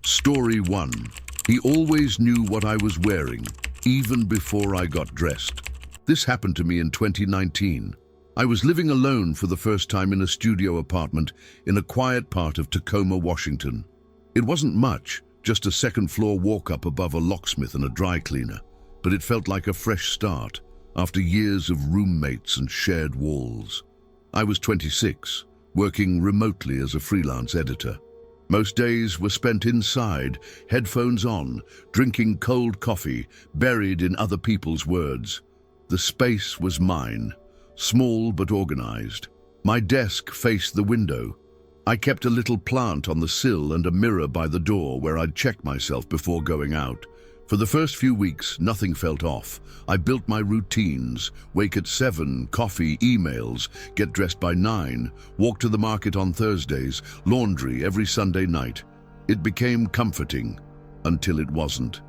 Story 1. He always knew what I was wearing, even before I got dressed. This happened to me in 2019. I was living alone for the first time in a studio apartment in a quiet part of Tacoma, Washington. It wasn't much, just a second-floor walk-up above a locksmith and a dry cleaner, but it felt like a fresh start after years of roommates and shared walls. I was 26, working remotely as a freelance editor. Most days were spent inside, headphones on, drinking cold coffee, buried in other people's words. The space was mine, small but organized. My desk faced the window. I kept a little plant on the sill and a mirror by the door where I'd check myself before going out. For the first few weeks, nothing felt off. I built my routines: wake at 7, coffee, emails, get dressed by 9, walk to the market on Thursdays, laundry every Sunday night. It became comforting, until it wasn't.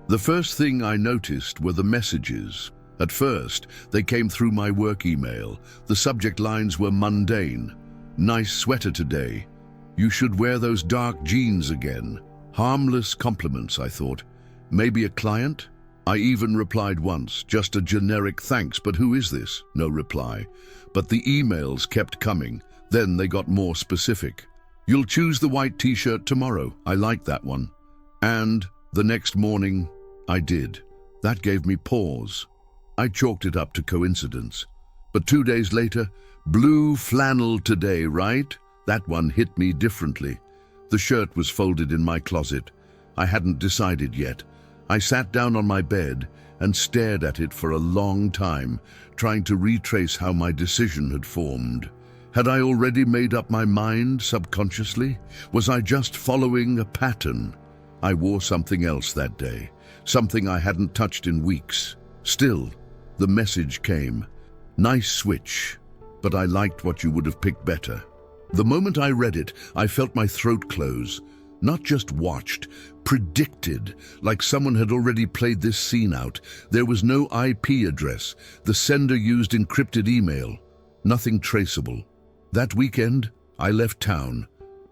The first thing I noticed were the messages. At first, they came through my work email. The subject lines were mundane. Nice sweater today. You should wear those dark jeans again. Harmless compliments, I thought. Maybe a client? I even replied once, just a generic thanks, but who is this? No reply. But the emails kept coming. Then they got more specific. You'll choose the white t-shirt tomorrow. I liked that one. And the next morning, I did. That gave me pause. I chalked it up to coincidence. But 2 days later, blue flannel today, right? That one hit me differently. The shirt was folded in my closet. I hadn't decided yet. I sat down on my bed and stared at it for a long time, trying to retrace how my decision had formed. Had I already made up my mind subconsciously? Was I just following a pattern? I wore something else that day, something I hadn't touched in weeks. Still, the message came. Nice switch, but I liked what you would have picked better. The moment I read it, I felt my throat close. Not just watched, predicted, like someone had already played this scene out. There was no IP address. The sender used encrypted email. Nothing traceable. That weekend, I left town,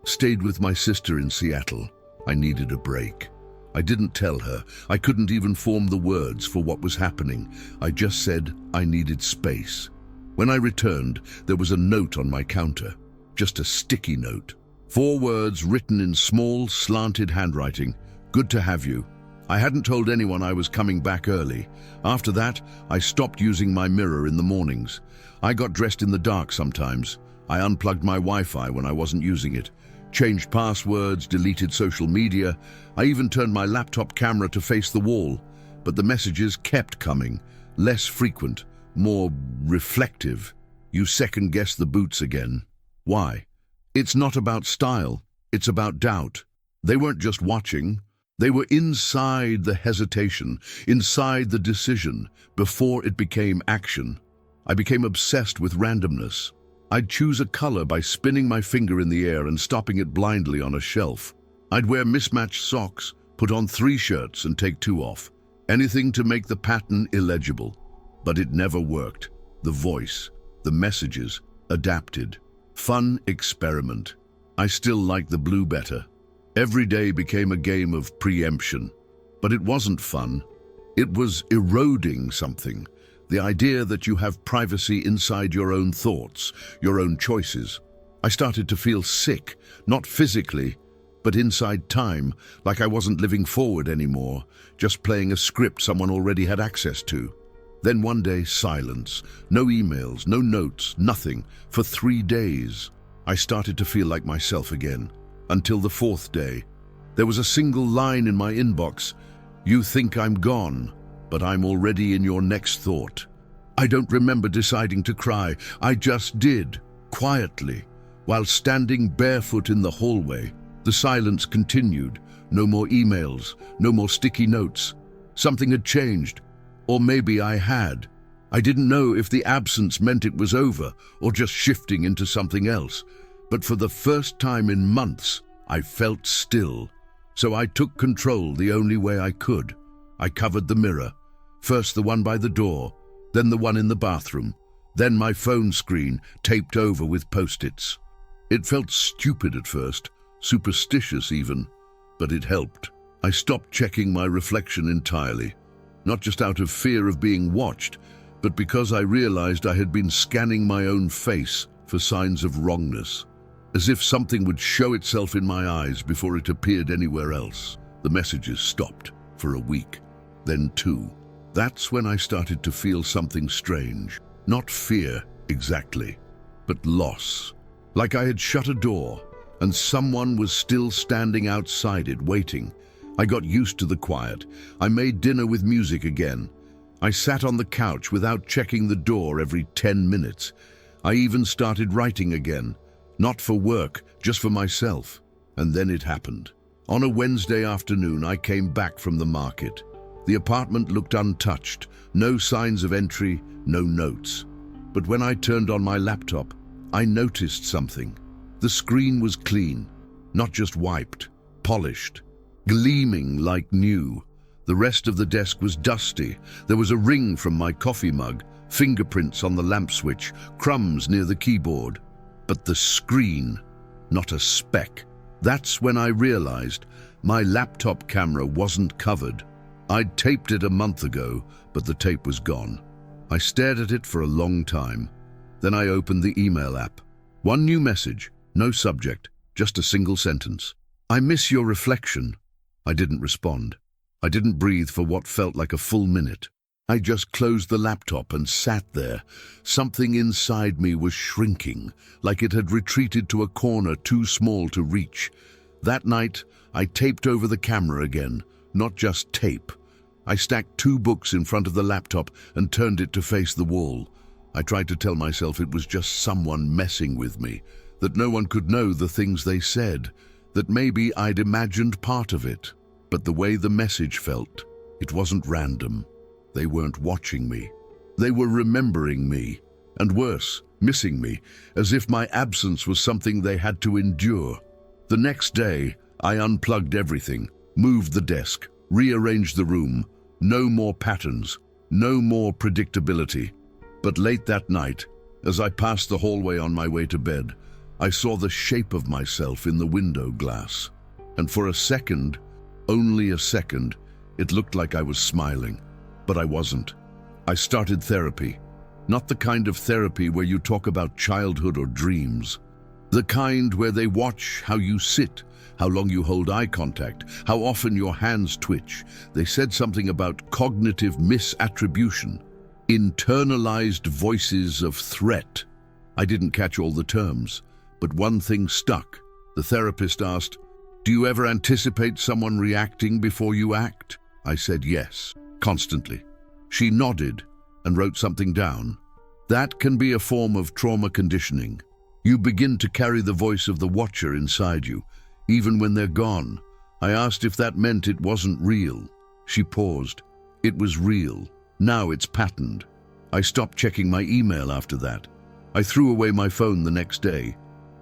stayed with my sister in Seattle. I needed a break. I didn't tell her. I couldn't even form the words for what was happening. I just said I needed space. When I returned, there was a note on my counter, just a sticky note. 4 words written in small, slanted handwriting. Good to have you. I hadn't told anyone I was coming back early. After that, I stopped using my mirror in the mornings. I got dressed in the dark sometimes. I unplugged my Wi-Fi when I wasn't using it, changed passwords, deleted social media. I even turned my laptop camera to face the wall. But the messages kept coming, less frequent, more reflective. You second-guess the boots again. Why? It's not about style, it's about doubt. They weren't just watching, they were inside the hesitation, inside the decision, before it became action. I became obsessed with randomness. I'd choose a color by spinning my finger in the air and stopping it blindly on a shelf. I'd wear mismatched socks, put on 3 shirts and take 2 off. Anything to make the pattern illegible. But it never worked. The voice, the messages, adapted. Fun experiment. I still liked the blue better. Every day became a game of preemption. But it wasn't fun. It was eroding something. The idea that you have privacy inside your own thoughts, your own choices. I started to feel sick, not physically, but inside time, like I wasn't living forward anymore, just playing a script someone already had access to. Then one day, silence. No emails, no notes, nothing. For 3 days, I started to feel like myself again. Until the 4th day. There was a single line in my inbox. You think I'm gone, but I'm already in your next thought. I don't remember deciding to cry. I just did, quietly, while standing barefoot in the hallway. The silence continued. No more emails, no more sticky notes. Something had changed. Or maybe I had. I didn't know if the absence meant it was over or just shifting into something else. But for the first time in months, I felt still. So I took control the only way I could. I covered the mirror. First the one by the door, then the one in the bathroom, then my phone screen taped over with Post-its. It felt stupid at first, superstitious even. but it helped. I stopped checking my reflection entirely, not just out of fear of being watched, but because I realized I had been scanning my own face for signs of wrongness, as if something would show itself in my eyes before it appeared anywhere else. The messages stopped for a week, then 2. That's when I started to feel something strange. Not fear, exactly, but loss. Like I had shut a door, and someone was still standing outside it, waiting. I got used to the quiet. I made dinner with music again. I sat on the couch without checking the door every 10 minutes. I even started writing again. Not for work, just for myself. And then it happened. On a Wednesday afternoon, I came back from the market. The apartment looked untouched. No signs of entry, no notes. But when I turned on my laptop, I noticed something. The screen was clean, not just wiped, polished, gleaming like new. The rest of the desk was dusty. There was a ring from my coffee mug, fingerprints on the lamp switch, crumbs near the keyboard. But the screen, not a speck. That's when I realized my laptop camera wasn't covered. I'd taped it a month ago, but the tape was gone. I stared at it for a long time. Then I opened the email app. One new message, no subject, just a single sentence. "I miss your reflection." I didn't respond. I didn't breathe for what felt like a full minute. I just closed the laptop and sat there. Something inside me was shrinking, like it had retreated to a corner too small to reach. That night, I taped over the camera again, not just tape. I stacked 2 books in front of the laptop and turned it to face the wall. I tried to tell myself it was just someone messing with me, that no one could know the things they said, that maybe I'd imagined part of it. But the way the message felt, it wasn't random. They weren't watching me. They were remembering me, and worse, missing me, as if my absence was something they had to endure. The next day, I unplugged everything, moved the desk, rearranged the room. No more patterns, no more predictability. But late that night, as I passed the hallway on my way to bed, I saw the shape of myself in the window glass. And for a second, only a second, it looked like I was smiling. But I wasn't. I started therapy. Not the kind of therapy where you talk about childhood or dreams. The kind where they watch how you sit, how long you hold eye contact, how often your hands twitch. They said something about cognitive misattribution, internalized voices of threat. I didn't catch all the terms, but one thing stuck. The therapist asked, "Do you ever anticipate someone reacting before you act?" I said yes, constantly. She nodded and wrote something down. That can be a form of trauma conditioning. You begin to carry the voice of the watcher inside you, even when they're gone. I asked if that meant it wasn't real. She paused. It was real. Now it's patterned. I stopped checking my email after that. I threw away my phone the next day.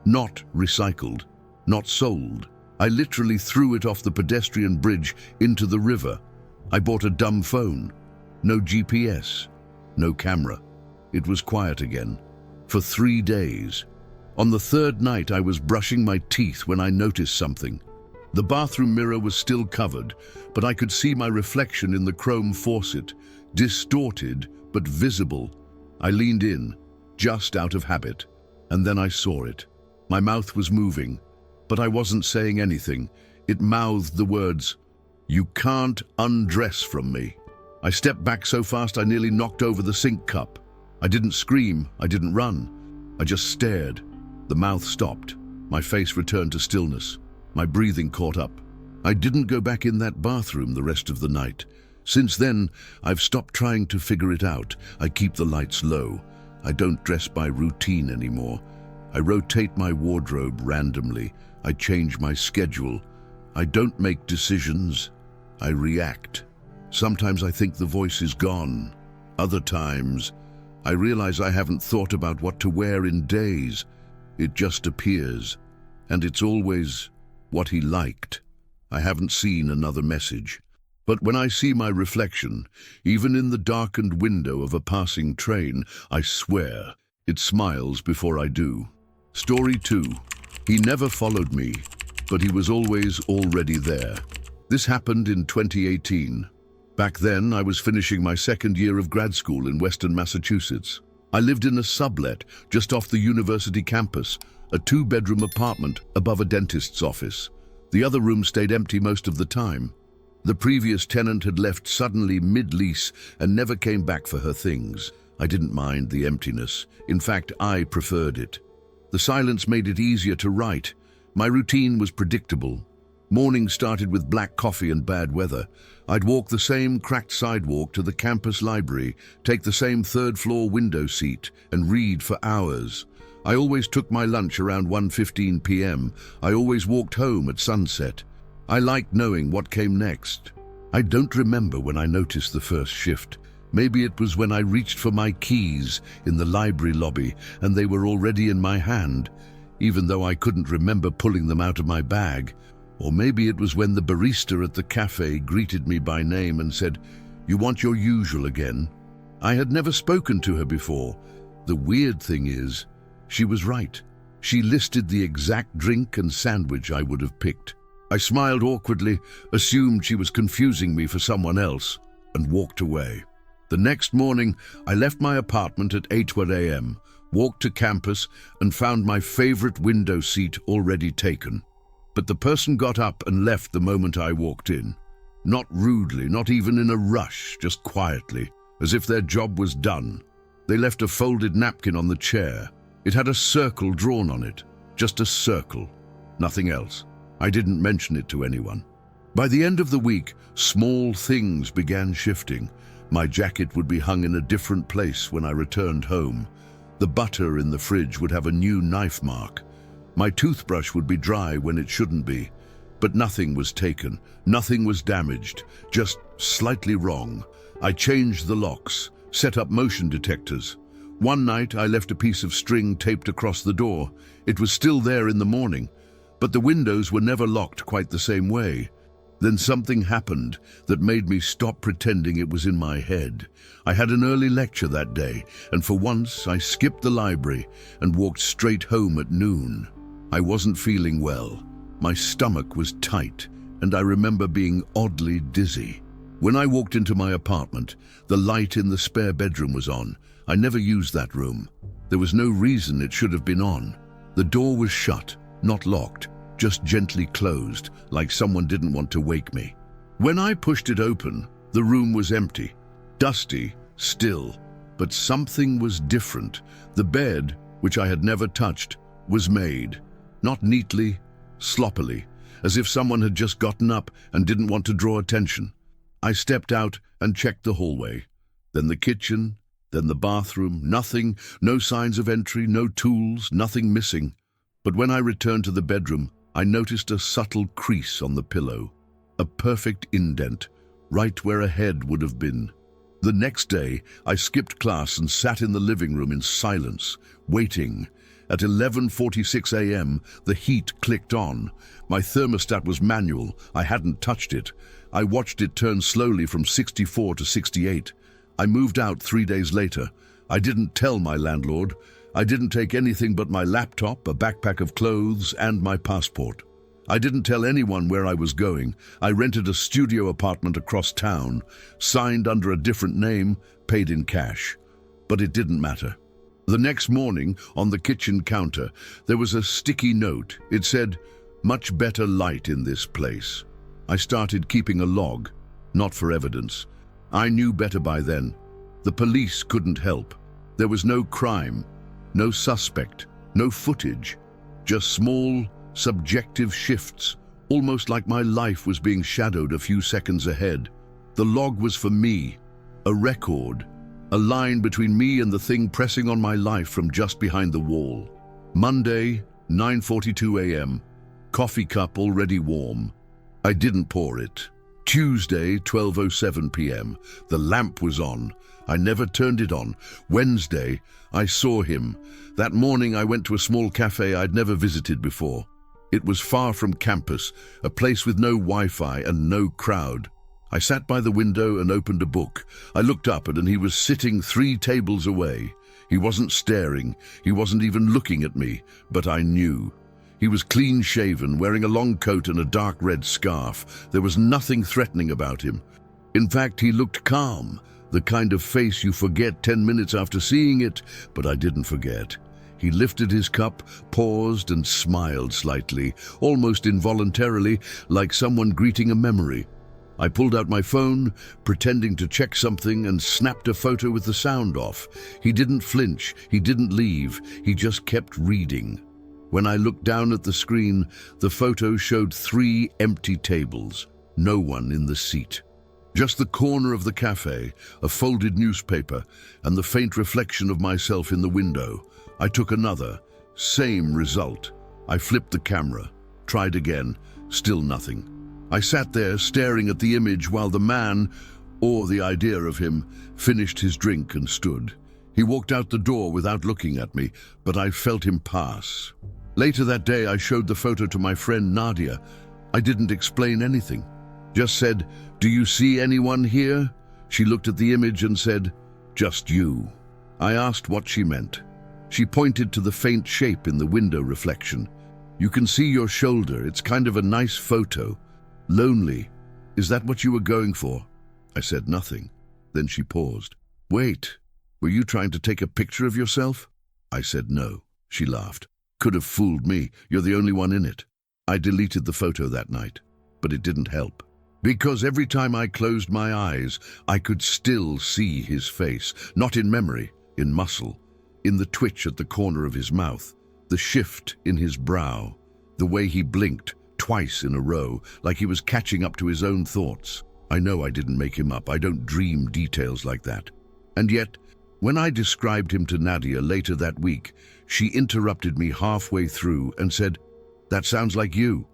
Not recycled, not sold. I literally threw it off the pedestrian bridge into the river. I bought a dumb phone. No GPS, no camera. It was quiet again. For 3 days. On the 3rd night, I was brushing my teeth when I noticed something. The bathroom mirror was still covered, but I could see my reflection in the chrome faucet, distorted but visible. I leaned in, just out of habit, and then I saw it. My mouth was moving, but I wasn't saying anything. It mouthed the words, "You can't undress from me." I stepped back so fast I nearly knocked over the sink cup. I didn't scream, I didn't run. I just stared. The mouth stopped. My face returned to stillness. My breathing caught up. I didn't go back in that bathroom the rest of the night. Since then, I've stopped trying to figure it out. I keep the lights low. I don't dress by routine anymore. I rotate my wardrobe randomly. I change my schedule. I don't make decisions. I react. Sometimes I think the voice is gone. Other times, I realize I haven't thought about what to wear in days. It just appears, and it's always what he liked. I haven't seen another message. But when I see my reflection, even in the darkened window of a passing train, I swear, it smiles before I do. Story 2. He never followed me. but he was always already there. This happened in 2018. Back then, I was finishing my second year of grad school in Western Massachusetts. I lived in a sublet just off the university campus, a 2-bedroom apartment above a dentist's office. The other room stayed empty most of the time. The previous tenant had left suddenly mid-lease and never came back for her things. I didn't mind the emptiness. In fact, I preferred it. The silence made it easier to write. My routine was predictable. Mornings started with black coffee and bad weather. I'd walk the same cracked sidewalk to the campus library, take the same third-floor window seat, and read for hours. I always took my lunch around 1:15 p.m. I always walked home at sunset. I liked knowing what came next. I don't remember when I noticed the first shift. Maybe it was when I reached for my keys in the library lobby and they were already in my hand, even though I couldn't remember pulling them out of my bag. Or maybe it was when the barista at the cafe greeted me by name and said, "You want your usual again?" I had never spoken to her before. The weird thing is, she was right. She listed the exact drink and sandwich I would have picked. I smiled awkwardly, assumed she was confusing me for someone else, and walked away. The next morning, I left my apartment at 8 a.m., walked to campus, and found my favorite window seat already taken. But the person got up and left the moment I walked in. Not rudely, not even in a rush, just quietly, as if their job was done. They left a folded napkin on the chair. It had a circle drawn on it, just a circle, nothing else. I didn't mention it to anyone. By the end of the week, small things began shifting. My jacket would be hung in a different place when I returned home. The butter in the fridge would have a new knife mark. My toothbrush would be dry when it shouldn't be. But nothing was taken, nothing was damaged, just slightly wrong. I changed the locks, set up motion detectors. One night I left a piece of string taped across the door. It was still there in the morning, but the windows were never locked quite the same way. Then something happened that made me stop pretending it was in my head. I had an early lecture that day, and for once I skipped the library and walked straight home at noon. I wasn't feeling well. My stomach was tight, and I remember being oddly dizzy. When I walked into my apartment, the light in the spare bedroom was on. I never used that room. There was no reason it should have been on. The door was shut, not locked, just gently closed, like someone didn't want to wake me. When I pushed it open, the room was empty, dusty, still, but something was different. The bed, which I had never touched, was made. Not neatly, sloppily, as if someone had just gotten up and didn't want to draw attention. I stepped out and checked the hallway, then the kitchen, then the bathroom. Nothing, no signs of entry, no tools, nothing missing. But when I returned to the bedroom, I noticed a subtle crease on the pillow, a perfect indent, right where a head would have been. The next day, I skipped class and sat in the living room in silence, waiting. At 11:46 a.m., the heat clicked on. My thermostat was manual. I hadn't touched it. I watched it turn slowly from 64 to 68. I moved out 3 days later. I didn't tell my landlord. I didn't take anything but my laptop, a backpack of clothes, and my passport. I didn't tell anyone where I was going. I rented a studio apartment across town, signed under a different name, paid in cash. But it didn't matter. The next morning, on the kitchen counter, there was a sticky note. It said, "Much better light in this place." I started keeping a log, not for evidence. I knew better by then. The police couldn't help. There was no crime, no suspect, no footage, just small, subjective shifts, almost like my life was being shadowed a few seconds ahead. The log was for me, a record, a line between me and the thing pressing on my life from just behind the wall. Monday, 9:42 a.m., coffee cup already warm. I didn't pour it. Tuesday, 12:07 p.m., the lamp was on. I never turned it on. Wednesday, I saw him. That morning I went to a small cafe I'd never visited before. It was far from campus, a place with no Wi-Fi and no crowd. I sat by the window and opened a book. I looked up and he was sitting 3 tables away. He wasn't staring, he wasn't even looking at me, but I knew. He was clean-shaven, wearing a long coat and a dark red scarf. There was nothing threatening about him. In fact, he looked calm, the kind of face you forget 10 minutes after seeing it, but I didn't forget. He lifted his cup, paused, and smiled slightly, almost involuntarily, like someone greeting a memory. I pulled out my phone, pretending to check something, and snapped a photo with the sound off. He didn't flinch, he didn't leave, he just kept reading. When I looked down at the screen, the photo showed 3 empty tables, no one in the seat. Just the corner of the cafe, a folded newspaper, and the faint reflection of myself in the window. I took another, same result. I flipped the camera, tried again, still nothing. I sat there staring at the image while the man, or the idea of him, finished his drink and stood. He walked out the door without looking at me, but I felt him pass. Later that day, I showed the photo to my friend Nadia. I didn't explain anything, just said, "Do you see anyone here?" She looked at the image and said, "Just you." I asked what she meant. She pointed to the faint shape in the window reflection. "You can see your shoulder. It's kind of a nice photo. Lonely. Is that what you were going for?" I said nothing. Then she paused. "Wait, were you trying to take a picture of yourself?" I said no. She laughed. "Could have fooled me. You're the only one in it." I deleted the photo that night, but it didn't help. Because every time I closed my eyes, I could still see his face, not in memory, in muscle, in the twitch at the corner of his mouth, the shift in his brow, the way he blinked twice in a row, like he was catching up to his own thoughts. I know I didn't make him up. I don't dream details like that. And yet, when I described him to Nadia later that week, she interrupted me halfway through and said, "That sounds like you."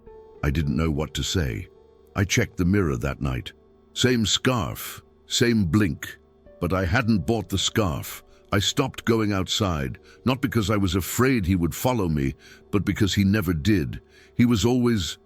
I didn't know what to say. I checked the mirror that night. Same scarf, same blink, but I hadn't bought the scarf. I stopped going outside, not because I was afraid he would follow me, but because he never did. He was always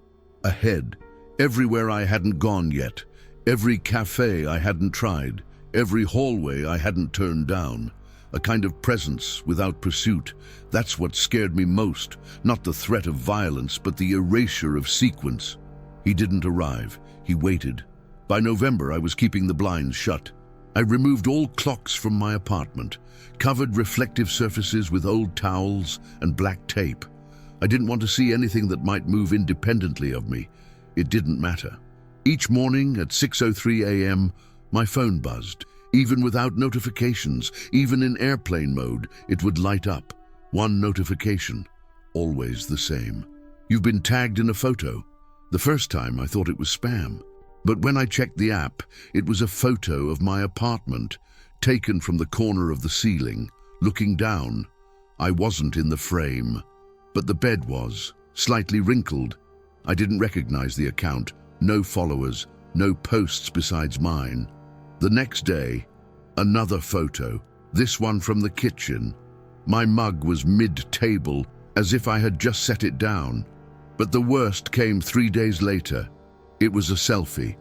ahead, everywhere I hadn't gone yet, every cafe I hadn't tried, every hallway I hadn't turned down. A kind of presence without pursuit. That's what scared me most, not the threat of violence, but the erasure of sequence. He didn't arrive. He waited. By November, I was keeping the blinds shut. I removed all clocks from my apartment, covered reflective surfaces with old towels and black tape. I didn't want to see anything that might move independently of me. It didn't matter. Each morning at 6:03 a.m., my phone buzzed. Even without notifications, even in airplane mode, it would light up. One notification, always the same. "You've been tagged in a photo." The first time I thought it was spam. But when I checked the app, it was a photo of my apartment, taken from the corner of the ceiling, looking down. I wasn't in the frame, but the bed was, slightly wrinkled. I didn't recognize the account. No followers, no posts besides mine. The next day, another photo, this one from the kitchen. My mug was mid-table, as if I had just set it down. But the worst came 3 days later. It was a selfie.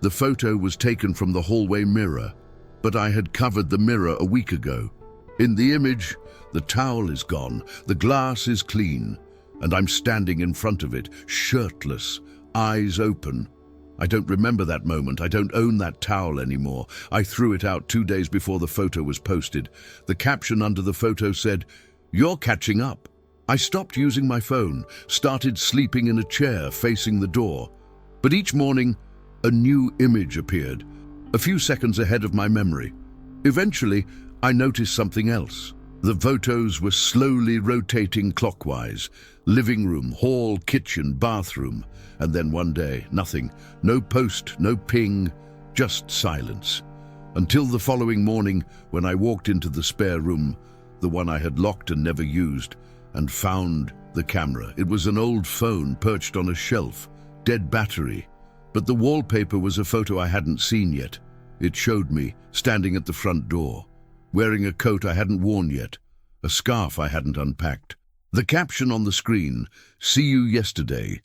The photo was taken from the hallway mirror, but I had covered the mirror a week ago. In the image, the towel is gone, the glass is clean, and I'm standing in front of it, shirtless, eyes open. I don't remember that moment. I don't own that towel anymore. I threw it out 2 days before the photo was posted. The caption under the photo said, "You're catching up." I stopped using my phone, started sleeping in a chair facing the door. But each morning, a new image appeared, a few seconds ahead of my memory. Eventually, I noticed something else. The photos were slowly rotating clockwise. Living room, hall, kitchen, bathroom. And then one day, nothing. No post, no ping, just silence. Until the following morning, when I walked into the spare room, the one I had locked and never used, and found the camera. It was an old phone perched on a shelf, dead battery. But the wallpaper was a photo I hadn't seen yet. It showed me, standing at the front door, wearing a coat I hadn't worn yet, a scarf I hadn't unpacked. The caption on the screen, "See you yesterday."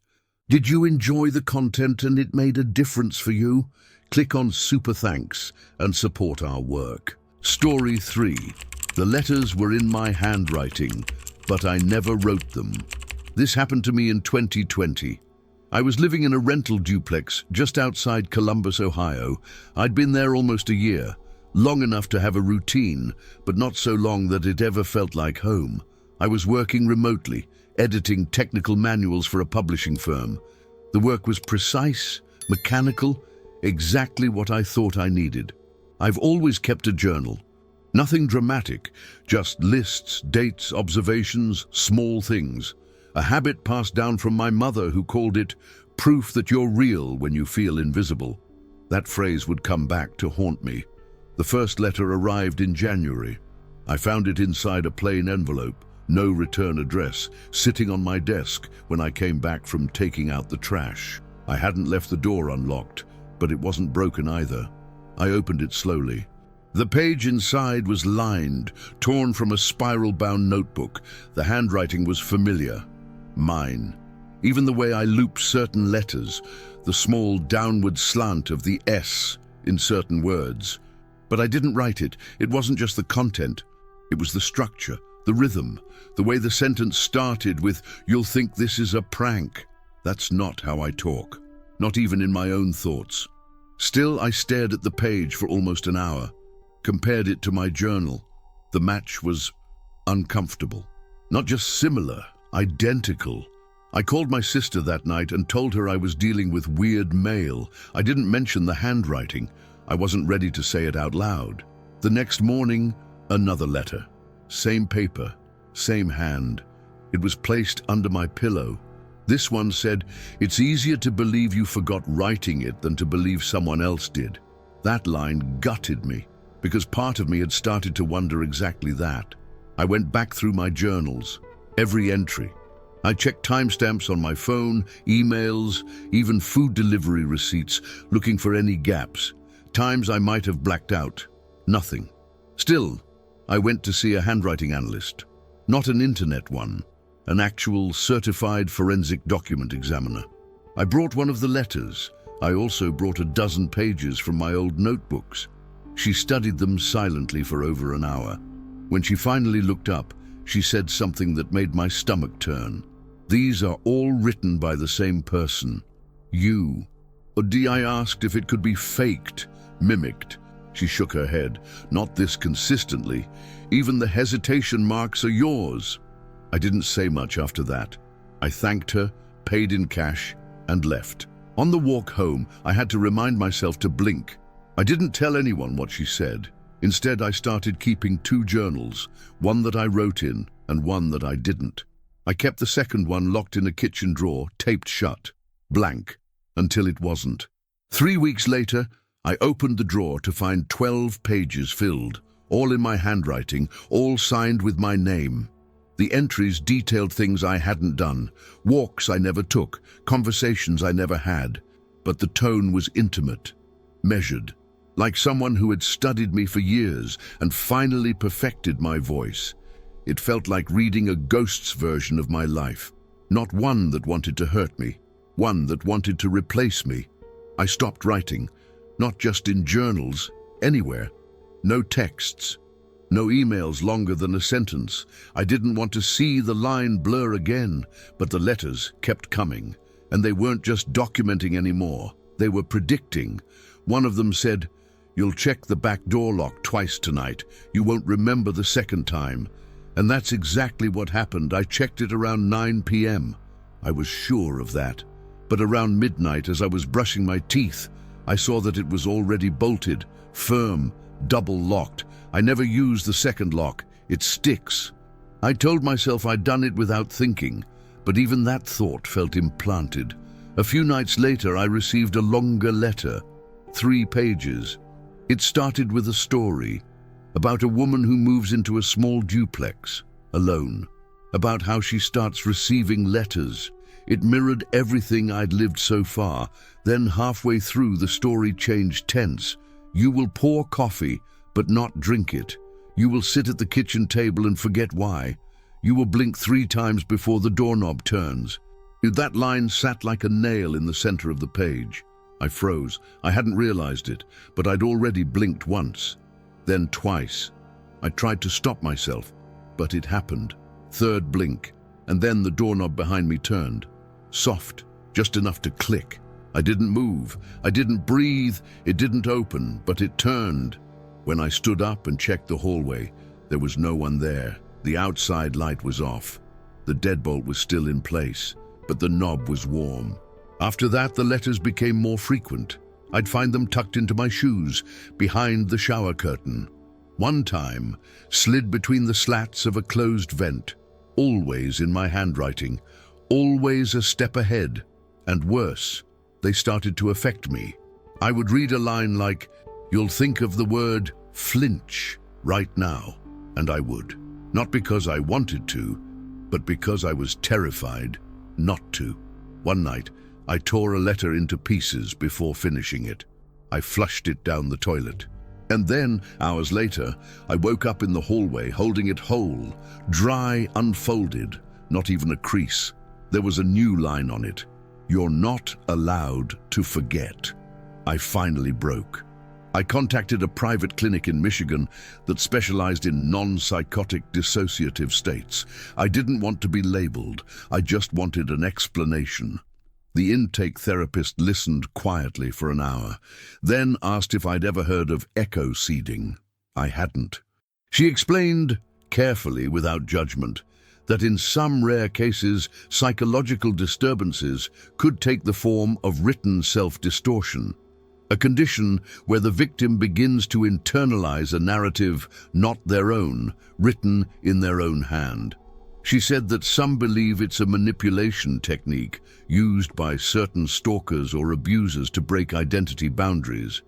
Did you enjoy the content and it made a difference for you? Click on Super Thanks and support our work. Story 3. The letters were in my handwriting, but I never wrote them. This happened to me in 2020. I was living in a rental duplex just outside Columbus, Ohio. I'd been there almost a year, long enough to have a routine, but not so long that it ever felt like home. I was working remotely, editing technical manuals for a publishing firm. The work was precise, mechanical, exactly what I thought I needed. I've always kept a journal. Nothing dramatic, just lists, dates, observations, small things. A habit passed down from my mother, who called it proof that you're real when you feel invisible. That phrase would come back to haunt me. The first letter arrived in January. I found it inside a plain envelope, no return address, sitting on my desk when I came back from taking out the trash. I hadn't left the door unlocked, but it wasn't broken either. I opened it slowly. The page inside was lined, torn from a spiral-bound notebook. The handwriting was familiar. Mine. Even the way I looped certain letters, the small downward slant of the S in certain words. But I didn't write it. It wasn't just the content. It was the structure, the rhythm, the way the sentence started with, "You'll think this is a prank." That's not how I talk, not even in my own thoughts. Still, I stared at the page for almost an hour, compared it to my journal. The match was uncomfortable. Not just similar, identical. I called my sister that night and told her I was dealing with weird mail. I didn't mention the handwriting. I wasn't ready to say it out loud. The next morning, another letter. Same paper, same hand. It was placed under my pillow. This one said, "It's easier to believe you forgot writing it than to believe someone else did." That line gutted me, because part of me had started to wonder exactly that. I went back through my journals, every entry. I checked timestamps on my phone, emails, even food delivery receipts, looking for any gaps. Times I might have blacked out. Nothing. Still, I went to see a handwriting analyst. Not an internet one, an actual certified forensic document examiner. I brought one of the letters. I also brought a dozen pages from my old notebooks. She studied them silently for over an hour. When she finally looked up, she said something that made my stomach turn. "These are all written by the same person. You." I asked if it could be faked, mimicked. She shook her head. "Not this consistently. Even the hesitation marks are yours." I didn't say much after that. I thanked her, paid in cash, and left. On the walk home, I had to remind myself to blink. I didn't tell anyone what she said. Instead, I started keeping two journals, one that I wrote in and one that I didn't. I kept the second one locked in a kitchen drawer, taped shut, blank, until it wasn't. 3 weeks later, I opened the drawer to find 12 pages filled, all in my handwriting, all signed with my name. The entries detailed things I hadn't done, walks I never took, conversations I never had. But the tone was intimate, measured, like someone who had studied me for years and finally perfected my voice. It felt like reading a ghost's version of my life, not one that wanted to hurt me, one that wanted to replace me. I stopped writing, not just in journals, anywhere. No texts, no emails longer than a sentence. I didn't want to see the line blur again, but the letters kept coming, and they weren't just documenting anymore. They were predicting. One of them said, "You'll check the back door lock twice tonight. You won't remember the second time." And that's exactly what happened. I checked it around 9 p.m. I was sure of that. But around midnight, as I was brushing my teeth, I saw that it was already bolted, firm, double locked. I never used the second lock. It sticks. I told myself I'd done it without thinking, but even that thought felt implanted. A few nights later, I received a longer letter, 3 pages. It started with a story about a woman who moves into a small duplex, alone, about how she starts receiving letters. It mirrored everything I'd lived so far. Then halfway through, the story changed tense. "You will pour coffee, but not drink it. You will sit at the kitchen table and forget why. You will blink 3 times before the doorknob turns." That line sat like a nail in the center of the page. I froze. I hadn't realized it, but I'd already blinked once, then twice. I tried to stop myself, but it happened. 3rd blink, and then the doorknob behind me turned. Soft, just enough to click. I didn't move, I didn't breathe, it didn't open, but it turned. When I stood up and checked the hallway, there was no one there. The outside light was off. The deadbolt was still in place, but the knob was warm. After that, the letters became more frequent. I'd find them tucked into my shoes, behind the shower curtain. One time, slid between the slats of a closed vent, always in my handwriting, always a step ahead. And worse, they started to affect me. I would read a line like, "You'll think of the word flinch right now," and I would. Not because I wanted to, but because I was terrified not to. One night, I tore a letter into pieces before finishing it. I flushed it down the toilet. And then, hours later, I woke up in the hallway holding it whole, dry, unfolded, not even a crease. There was a new line on it. "You're not allowed to forget." I finally broke. I contacted a private clinic in Michigan that specialized in non-psychotic dissociative states. I didn't want to be labeled. I just wanted an explanation. The intake therapist listened quietly for an hour, then asked if I'd ever heard of echo seeding. I hadn't. She explained, carefully without judgment, that in some rare cases, psychological disturbances could take the form of written self-distortion, a condition where the victim begins to internalize a narrative not their own, written in their own hand. She said that some believe it's a manipulation technique used by certain stalkers or abusers to break identity boundaries.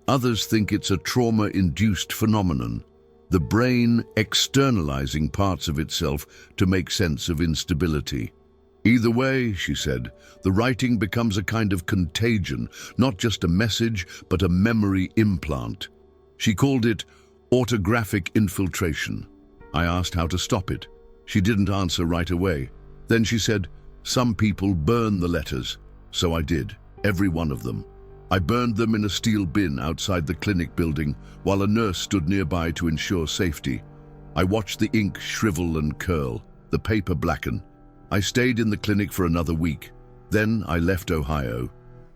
Others think it's a trauma-induced phenomenon, the brain externalizing parts of itself to make sense of instability. Either way, she said, the writing becomes a kind of contagion, not just a message, but a memory implant. She called it autographic infiltration. I asked how to stop it. She didn't answer right away. Then she said, "Some people burn the letters." So I did, every one of them. I burned them in a steel bin outside the clinic building while a nurse stood nearby to ensure safety. I watched the ink shrivel and curl, the paper blacken. I stayed in the clinic for another week. Then I left Ohio,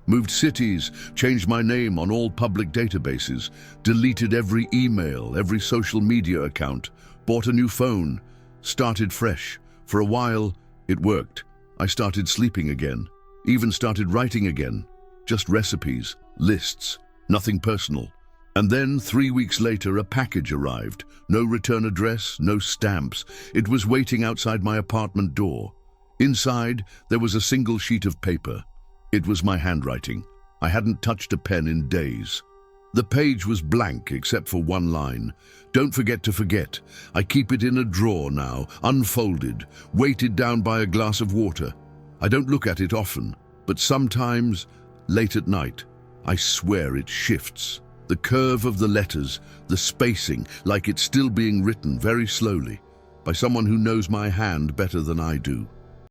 moved cities, changed my name on all public databases, deleted every email, every social media account, bought a new phone, started fresh. For a while, it worked. I started sleeping again, even started writing again. Just recipes, lists, nothing personal. And then 3 weeks later, a package arrived. No return address, no stamps. It was waiting outside my apartment door. Inside, there was a single sheet of paper. It was my handwriting. I hadn't touched a pen in days. The page was blank except for one line. "Don't forget to forget. I keep it in a drawer now, unfolded, weighted down by a glass of water. I don't look at it often, but sometimes, late at night, I swear it shifts. The curve of the letters, the spacing, like it's still being written very slowly, by someone who knows my hand better than I do."